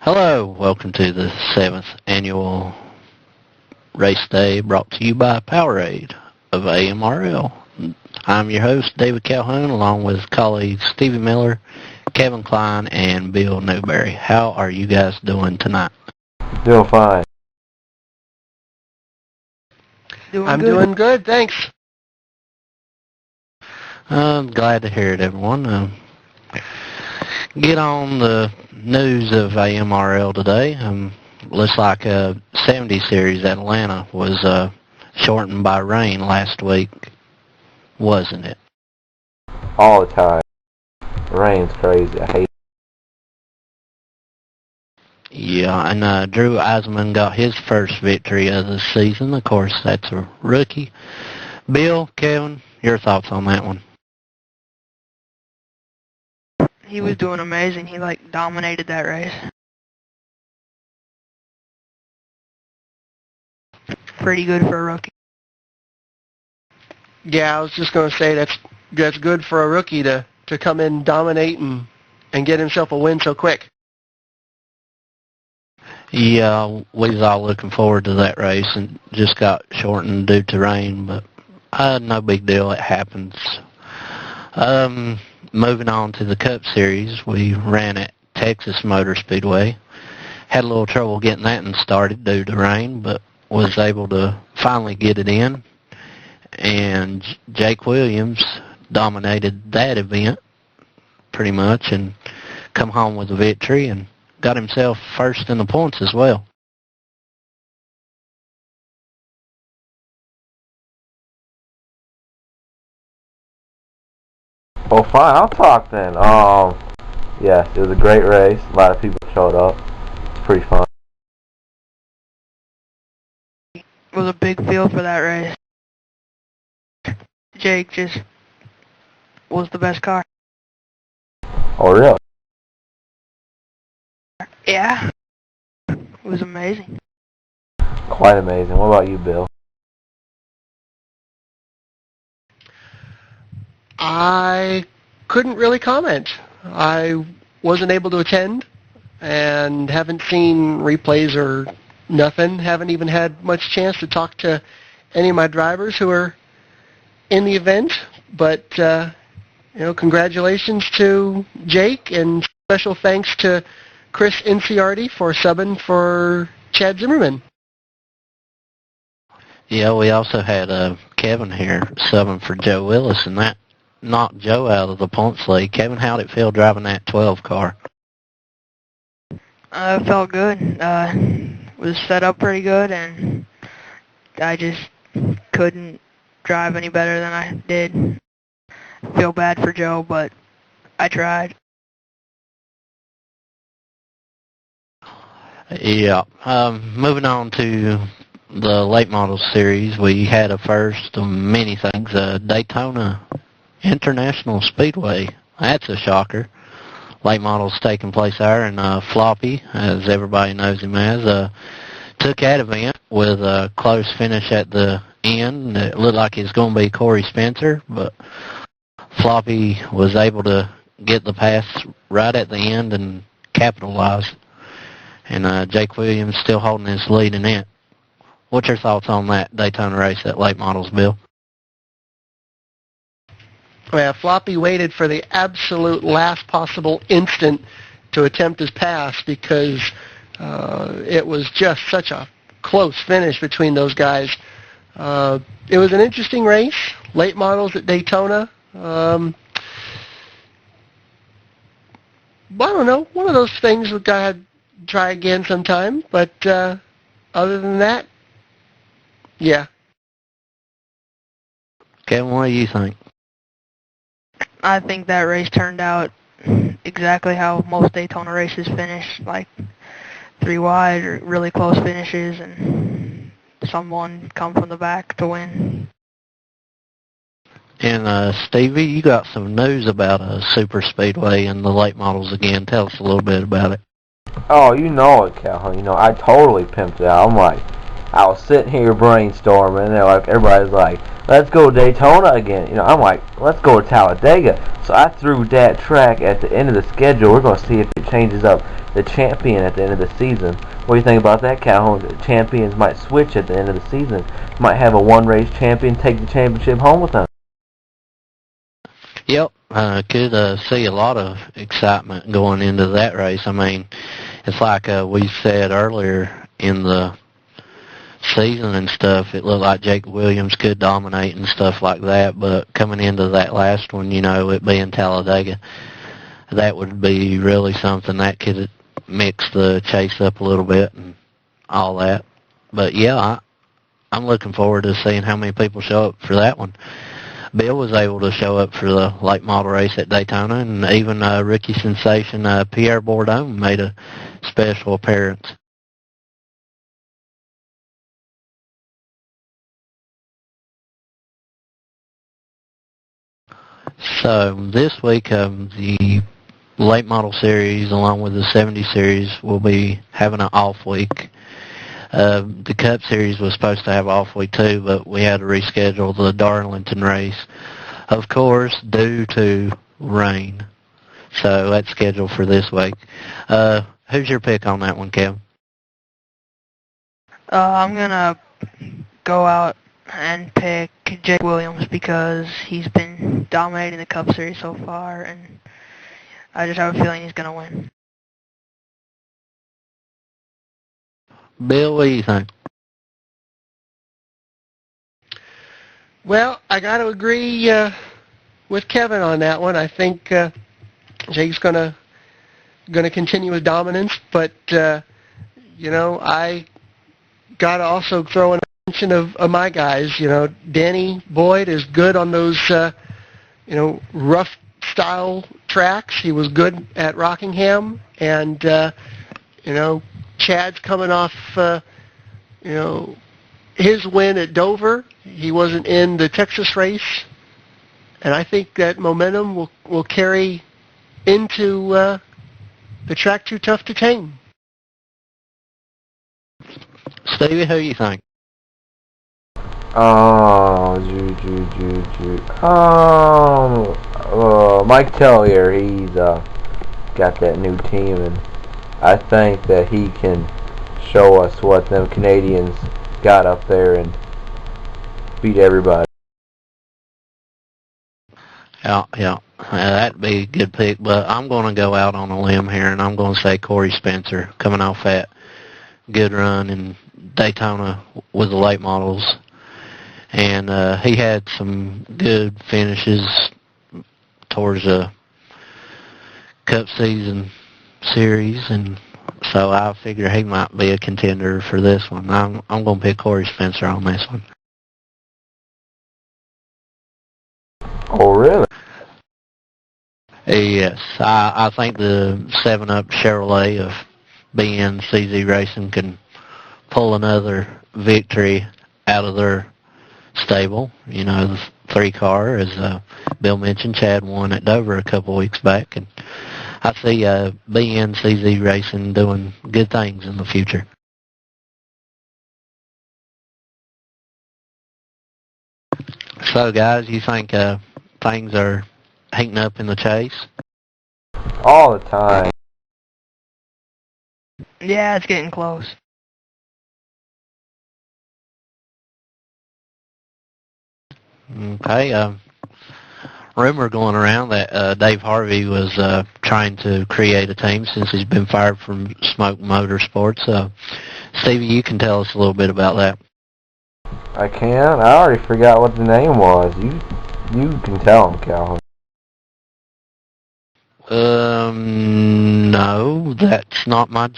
Hello, welcome to the 7th annual race day brought to you by Powerade of AMRL. I'm your host, David Calhoun, along with colleagues Stevie Miller, Kevin Klein, and Bill Newberry. How are you guys doing tonight? Doing fine. I'm doing good, thanks. I'm glad to hear it, everyone. Get on the news of AMRL today. Looks like a 70 series at Atlanta was shortened by rain last week, wasn't it? All the time. Rain's crazy. I hate it. Yeah, and Drew Eisman got his first victory of the season. Of course, that's a rookie. Bill, Kevin, your thoughts on that one? He was doing amazing. He, dominated that race. Pretty good for a rookie. Yeah, I was just going to say that's good for a rookie to come in, dominate, and get himself a win so quick. Yeah, we was all looking forward to that race and just got shortened due to rain, but no big deal. It happens. Moving on to the Cup Series, we ran at Texas Motor Speedway. Had a little trouble getting that one started due to rain, but was able to finally get it in. And Jake Williams dominated that event pretty much and come home with a victory and got himself first in the points as well. Well, fine. I'll talk then. Yes, it was a great race. A lot of people showed up. It's pretty fun. It was a big field for that race. Jake just was the best car. Oh, really? Yeah. It was amazing. Quite amazing. What about you, Bill? I couldn't really comment. I wasn't able to attend and haven't seen replays or nothing. Haven't even had much chance to talk to any of my drivers who are in the event. But, congratulations to Jake and special thanks to Chris Inciardi for subbing for Chad Zimmerman. Yeah, we also had Kevin here subbing for Joe Willis, and that knocked Joe out of the points lead. Kevin, how'd it feel driving that 12 car? It felt good. Was set up pretty good, and I just couldn't drive any better than I did. Feel bad for Joe, but I tried. Yeah. Moving on to the late model series, we had a first of many things. Daytona International Speedway. That's a shocker. Late models taking place there, and Floppy, as everybody knows him as, took that event with a close finish at the end. It looked like it was going to be Corey Spencer, but Floppy was able to get the pass right at the end and capitalize. And Jake Williams still holding his lead in it. What's your thoughts on that Daytona race at late models, Bill? Well, Floppy waited for the absolute last possible instant to attempt his pass because it was just such a close finish between those guys. It was an interesting race, late models at Daytona. I don't know, one of those things we've got to try again sometime, but other than that, yeah. Kevin, what do you think? I think that race turned out exactly how most Daytona races finish, like 3 wide or really close finishes, and someone come from the back to win. And Stevie, you got some news about Super Speedway and the late models again. Tell us a little bit about it. Oh, you know it, Calhoun. I totally pimped it out. I'm like, I was sitting here brainstorming, and everybody's like, let's go Daytona again. I'm like, let's go to Talladega. So I threw that track at the end of the schedule. We're going to see if it changes up the champion at the end of the season. What do you think about that, Calhoun? The champions might switch at the end of the season. Might have a one-race champion take the championship home with them. Yep, could see a lot of excitement going into that race. I mean, it's like we said earlier in the season and stuff, it looked like Jake Williams could dominate and stuff like that, but coming into that last one, it being Talladega, that would be really something that could mix the chase up a little bit and all that. But yeah, I'm looking forward to seeing how many people show up for that one. Bill was able to show up for the late model race at Daytona, and even rookie sensation Pierre Bourdon made a special appearance. So this week, the late model series along with the 70 series will be having an off week. The Cup Series was supposed to have off week too, but we had to reschedule the Darlington race, of course, due to rain. So that's scheduled for this week. Who's your pick on that one, Kevin? I'm going to go out and pick Jake Williams because he's been dominating the Cup Series so far, and I just have a feeling he's going to win. Bill, what do you think? Well, I got to agree with Kevin on that one. I think Jake's gonna continue his dominance, but I got to also throw in a mention of my guys. Danny Boyd is good on those rough style tracks. He was good at Rockingham, and Chad's coming off, his win at Dover. He wasn't in the Texas race, and I think that momentum will carry into the track too tough to tame. Stevie, who do you think? Mike Tellier, he's got that new team, and I think that he can show us what them Canadians got up there and beat everybody. Yeah, that'd be a good pick, but I'm going to go out on a limb here, and I'm going to say Corey Spencer, coming off that good run in Daytona with the late models, and he had some good finishes towards the Cup season series, and so I figure he might be a contender for this one. I'm going to pick Corey Spencer on this one. Oh, really? Yes, I think the 7-Up Chevrolet of BNCZ Racing can pull another victory out of their stable. The 3-car, as Bill mentioned, Chad won at Dover a couple weeks back, and I see BNCZ Racing doing good things in the future. So, guys, you think things are heating up in the chase? All the time. Yeah, it's getting close. Okay, rumor going around that Dave Harvey was trying to create a team since he's been fired from Smoke Motorsports. Stevie, you can tell us a little bit about that. I can? I already forgot what the name was. You can tell him, Calhoun. No, that's not my job.